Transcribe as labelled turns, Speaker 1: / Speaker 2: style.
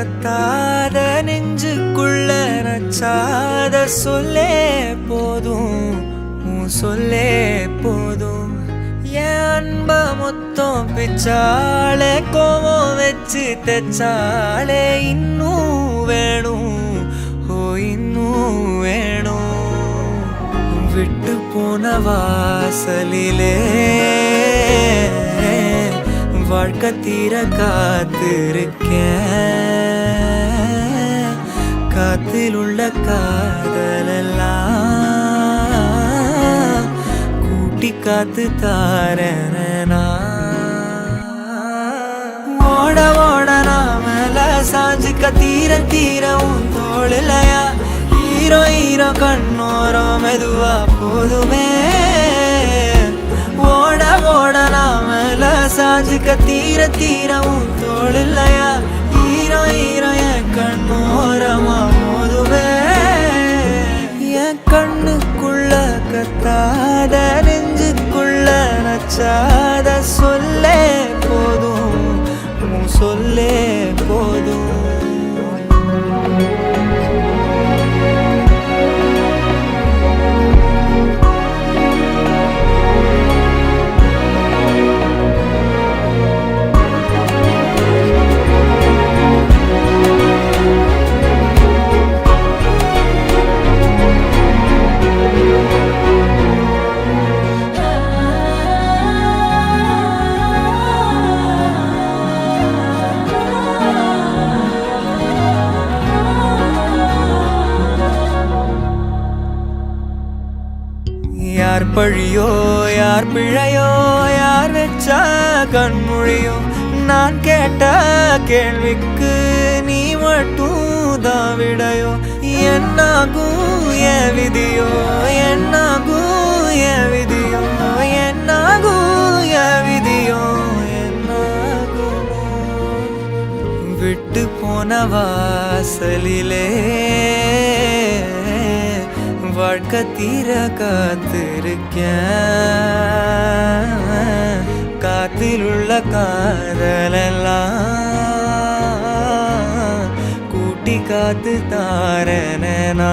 Speaker 1: கத்தாத நெஞ்சுக்குள்ள நச்சாத சொல்லே போதும், உன் சொல்லே போதும். என் அன்ப மொத்தம் பிச்சாலே கோவம் வச்சு தெச்சாலே இன்னும் வேணும், ஓ இன்னும் வேணும். விட்டு போன வாசலிலே வாழ்க்கை தீர காத்திருக்கேன். காத்தில் உள்ள காதலெல்லாம் கூட்டி காத்து தாரனா. ஓட ஓட நாமல சாஞ்சுக்க தீர தீர உன் தோளிலையா ஹீரோ ஹீரோ கண்ணோரம் மெதுவா போதுமே. ஓட ஓட நாமல சாஞ்சுக்க தீர தீர உன் தோளிலையா ஹீரோ ஹீரோ என் கண்ணோரமா போதுமே. என் கண்ணுக்குள்ள கத்தாத நெஞ்சுக்குள்ள நச்சாத சொல்லே போதும், உன் சொல்லே போதும். யார் பழியோ யார் பிழையோ யார் வச்சா கண்மொழியோ நான் கேட்ட கேள்விக்கு நீ மட்டும் தான் விடையோ. என்னாகும் என் விதியோ என்னாகும் என் விதியோ என்னாகும் என் விதியோ என்னாகும். விட்டு போன வாசலிலே வாழ்க்கை தீர காத்திருக்கேன். காத்தில் உள்ள காதலெல்லாம் கூட்டி காத்து தாரனா.